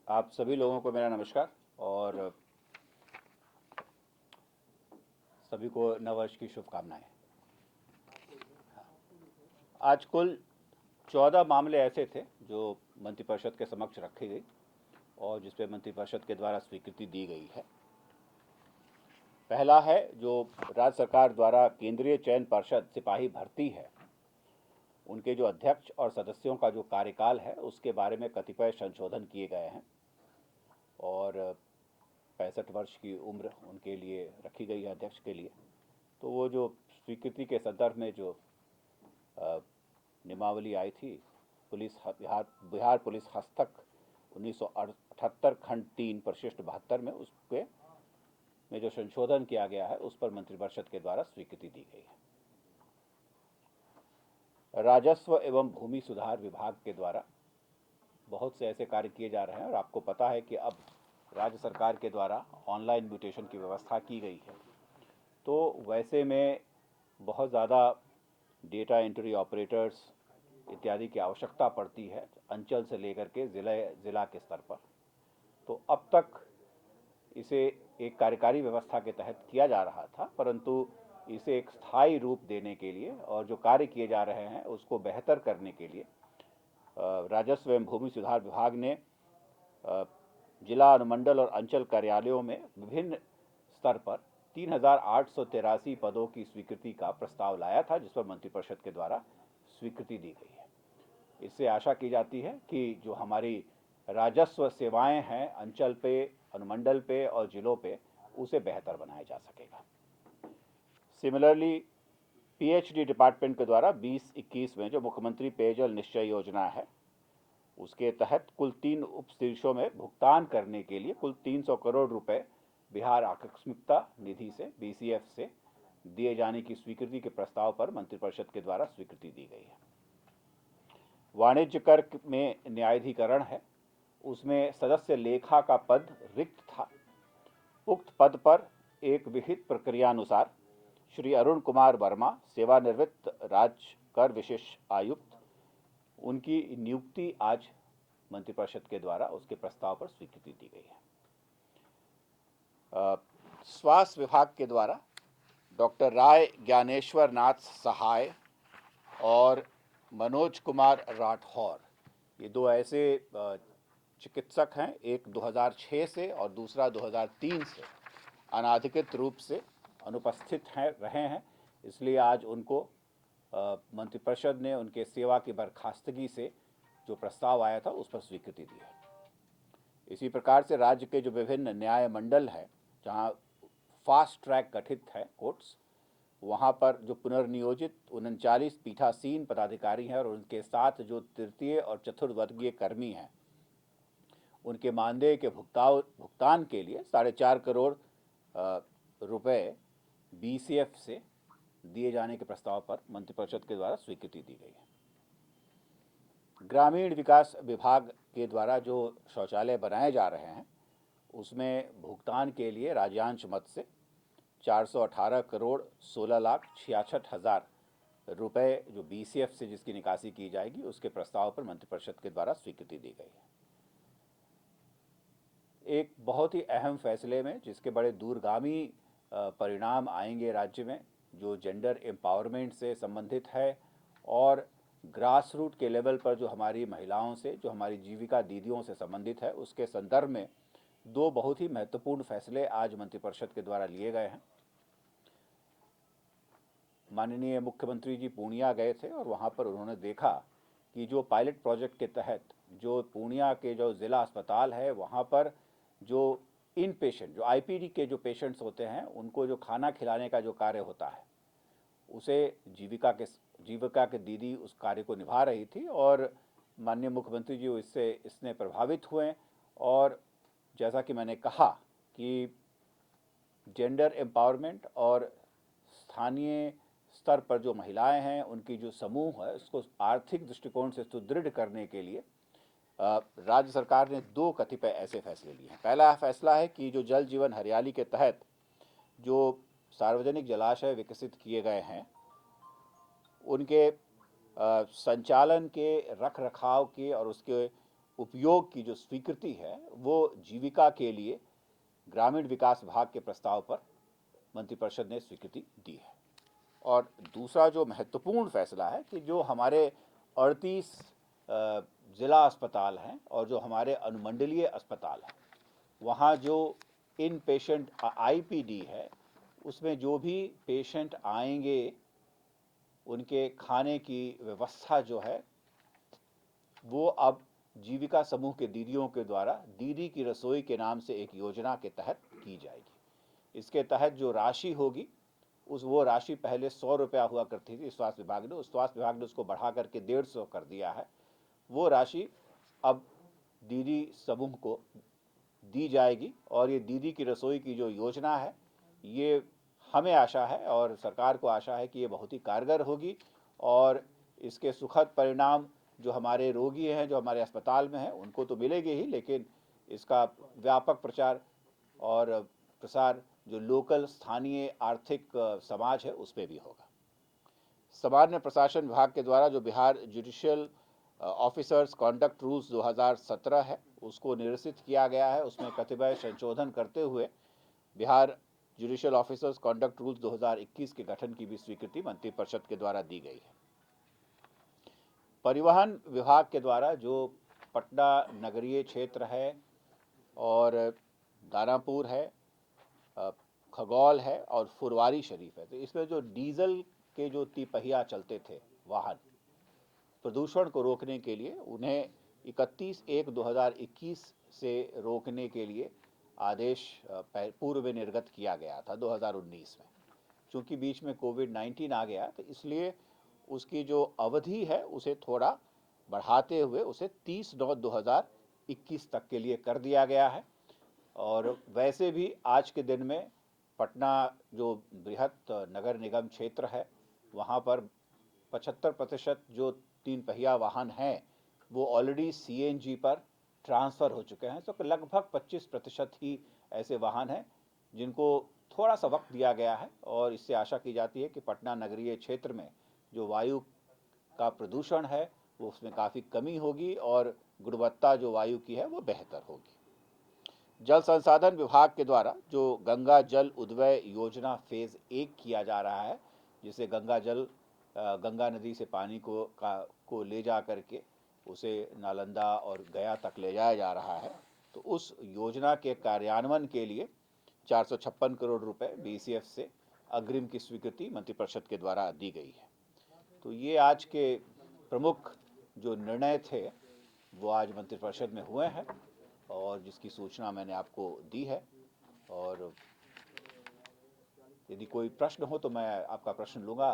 आप सभी लोगों को मेरा नमस्कार और सभी को नववर्ष की शुभकामनाएं। आज कुल 14 मामले ऐसे थे जो मंत्रिपरिषद के समक्ष रखी गई और जिस पे मंत्रिपरिषद के द्वारा स्वीकृति दी गई है। पहला है जो राज्य सरकार द्वारा केंद्रीय चयन पर्षद सिपाही भर्ती है, उनके जो अध्यक्ष और सदस्यों का जो कार्यकाल है उसके बारे में कतिपय संशोधन किए गए हैं और 65 वर्ष की उम्र उनके लिए रखी गई है अध्यक्ष के लिए। तो वो जो स्वीकृति के संदर्भ में जो नियमावली आई थी, बिहार पुलिस हस्तक 1978 खंड 3 परिशिष्ट 72 में उस पे में जो संशोधन किया गया है उस पर मंत्रिपरिषद के द्वारा स्वीकृति दी गई है। राजस्व एवं भूमि सुधार विभाग के द्वारा बहुत से ऐसे कार्य किए जा रहे हैं और आपको पता है कि अब राज्य सरकार के द्वारा ऑनलाइन म्यूटेशन की व्यवस्था की गई है। तो वैसे में बहुत ज़्यादा डेटा एंट्री ऑपरेटर्स इत्यादि की आवश्यकता पड़ती है अंचल से लेकर के ज़िला के स्तर पर। तो अब तक इसे एक कार्यकारी व्यवस्था के तहत किया जा रहा था, परंतु इसे एक स्थायी रूप देने के लिए और जो कार्य किए जा रहे हैं उसको बेहतर करने के लिए राजस्व एवं भूमि सुधार विभाग ने जिला अनुमंडल और अंचल कार्यालयों में विभिन्न स्तर पर 3,883 पदों की स्वीकृति का प्रस्ताव लाया था, जिस पर मंत्रिपरिषद के द्वारा स्वीकृति दी गई है। इससे आशा की जाती है कि जो हमारी राजस्व सेवाएं हैं अंचल पे, अनुमंडल पे और जिलों पे, उसे बेहतर बनाया जा सकेगा। सिमिलरली पीएचडी डिपार्टमेंट के द्वारा 2021 में जो मुख्यमंत्री पेयजल निश्चय योजना है उसके तहत कुल 3 उप शीर्षों में भुगतान करने के लिए कुल 300 करोड़ रुपए बिहार आकस्मिकता निधि से, बीसीएफ से दिए जाने की स्वीकृति के प्रस्ताव पर मंत्रिपरिषद के द्वारा स्वीकृति दी गई है। वाणिज्य कर में न्यायाधिकरण है, उसमें सदस्य लेखा का पद रिक्त था। उक्त पद पर एक विहित प्रक्रियानुसार श्री अरुण कुमार वर्मा, सेवानिवृत्त राज्य कर विशेष आयुक्त, उनकी नियुक्ति आज मंत्रिपरिषद के द्वारा उसके प्रस्ताव पर स्वीकृति दी गई है। स्वास्थ्य विभाग के द्वारा डॉक्टर राय ज्ञानेश्वर नाथ सहाय और मनोज कुमार राठौर, ये दो ऐसे चिकित्सक हैं, एक 2006 से और दूसरा 2003 से अनाधिकृत रूप से अनुपस्थित रहे हैं। इसलिए आज उनको मंत्रिपरिषद ने उनके सेवा की बर्खास्तगी से जो प्रस्ताव आया था उस पर स्वीकृति दी है। इसी प्रकार से राज्य के जो विभिन्न न्याय मंडल है जहां फास्ट ट्रैक गठित है कोर्ट्स, वहां पर जो पुनर्नियोजित 39 पीठासीन पदाधिकारी हैं और उनके साथ जो तृतीय और चतुर्थवर्गीय कर्मी हैं, उनके मानदेय के भुगतान के लिए 4.5 करोड़ रुपए बीसीएफ से दिए जाने के प्रस्ताव पर मंत्रिपरिषद के द्वारा स्वीकृति दी गई है। ग्रामीण विकास विभाग के द्वारा जो शौचालय बनाए जा रहे हैं उसमें भुगतान के लिए राज्यांश मद से 418 करोड़ 16,66,000 रुपए जो बीसीएफ से जिसकी निकासी की जाएगी उसके प्रस्ताव पर मंत्रिपरिषद के द्वारा स्वीकृति दी गई है। एक बहुत ही अहम फैसले में जिसके बड़े दूरगामी परिणाम आएंगे राज्य में, जो जेंडर एम्पावरमेंट से संबंधित है और ग्रास रूट के लेवल पर जो हमारी महिलाओं से, जो हमारी जीविका दीदियों से संबंधित है, उसके संदर्भ में दो बहुत ही महत्वपूर्ण फैसले आज मंत्रिपरिषद के द्वारा लिए गए हैं। माननीय मुख्यमंत्री जी पूर्णिया गए थे और वहाँ पर उन्होंने देखा कि जो पायलट प्रोजेक्ट के तहत जो पूर्णिया के जो ज़िला अस्पताल है वहाँ पर जो इन पेशेंट, जो आईपीडी के जो होते हैं, उनको जो खाना खिलाने का जो कार्य होता है उसे जीविका के दीदी उस कार्य को निभा रही थी और माननीय मुख्यमंत्री जी इसने प्रभावित हुए और जैसा कि मैंने कहा कि जेंडर एम्पावरमेंट और स्थानीय स्तर पर जो महिलाएं हैं उनकी जो समूह है उसको आर्थिक दृष्टिकोण से सुदृढ़ करने के लिए राज्य सरकार ने दो कतिपय ऐसे फैसले लिए हैं। पहला फैसला है कि जो जल जीवन हरियाली के तहत जो सार्वजनिक जलाशय विकसित किए गए हैं उनके संचालन के, रख रखाव के और उसके उपयोग की जो स्वीकृति है वो जीविका के लिए ग्रामीण विकास विभाग के प्रस्ताव पर मंत्रिपरिषद ने स्वीकृति दी है। और दूसरा जो महत्वपूर्ण फैसला है कि जो हमारे 38 ज़िला अस्पताल हैं और जो हमारे अनुमंडलीय अस्पताल हैं, वहाँ जो इन पेशेंट आईपीडी है, उसमें जो भी पेशेंट आएंगे उनके खाने की व्यवस्था जो है वो अब जीविका समूह के दीदियों के द्वारा दीदी की रसोई के नाम से एक योजना के तहत की जाएगी। इसके तहत जो राशि होगी वो राशि पहले 100 रुपया हुआ करती थी स्वास्थ्य विभाग ने, स्वास्थ्य विभाग ने उसको बढ़ा करके 150 कर दिया है। वो राशि अब दीदी समूह को दी जाएगी और ये दीदी की रसोई की जो योजना है ये हमें आशा है और सरकार को आशा है कि ये बहुत ही कारगर होगी और इसके सुखद परिणाम जो हमारे रोगी हैं, जो हमारे अस्पताल में हैं, उनको तो मिलेंगे ही, लेकिन इसका व्यापक प्रचार और प्रसार जो लोकल स्थानीय आर्थिक समाज है उस पर भी होगा। सामान्य प्रशासन विभाग के द्वारा जो Bihar judicial officers conduct rules 2017 है उसको निरसित किया गया है। उसमें कतिपय संशोधन करते हुए Bihar judicial officers conduct rules 2021 के गठन की भी स्वीकृति मंत्रिपरिषद के द्वारा दी गई है। परिवहन विभाग के द्वारा जो पटना नगरीय क्षेत्र है और दानापुर है, खगौल है और फुलवारी शरीफ है, तो इसमें जो डीजल के जो तिपहिया चलते थे वाहन, प्रदूषण को रोकने के लिए उन्हें 31/1/2021 से रोकने के लिए आदेश पूर्व में निर्गत किया गया था 2019 में। चूँकि बीच में कोविड-19 आ गया तो इसलिए उसकी जो अवधि है उसे थोड़ा बढ़ाते हुए उसे 30/9/2021 तक के लिए कर दिया गया है। और वैसे भी आज के दिन में पटना जो बृहत नगर निगम क्षेत्र है वहाँ पर 75% जो 3 पहिया वाहन हैं वो ऑलरेडी सीएनजी पर ट्रांसफ़र हो चुके हैं। तो लगभग 25% ही ऐसे वाहन हैं जिनको थोड़ा सा वक्त दिया गया है और इससे आशा की जाती है कि पटना नगरीय क्षेत्र में जो वायु का प्रदूषण है वो उसमें काफ़ी कमी होगी और गुणवत्ता जो वायु की है वो बेहतर होगी। जल संसाधन विभाग के द्वारा जो गंगा जल उद्वय योजना फेज़ 1 किया जा रहा है, जिसे गंगा नदी से पानी को ले जा करके उसे नालंदा और गया तक ले जाया जा रहा है, तो उस योजना के कार्यान्वयन के लिए 456 करोड़ रुपए बीसीएफ से अग्रिम की स्वीकृति मंत्रिपरिषद के द्वारा दी गई है। तो ये आज के प्रमुख जो निर्णय थे वो आज मंत्रिपरिषद में हुए हैं और जिसकी सूचना मैंने आपको दी है। और यदि कोई प्रश्न हो तो मैं आपका प्रश्न लूँगा।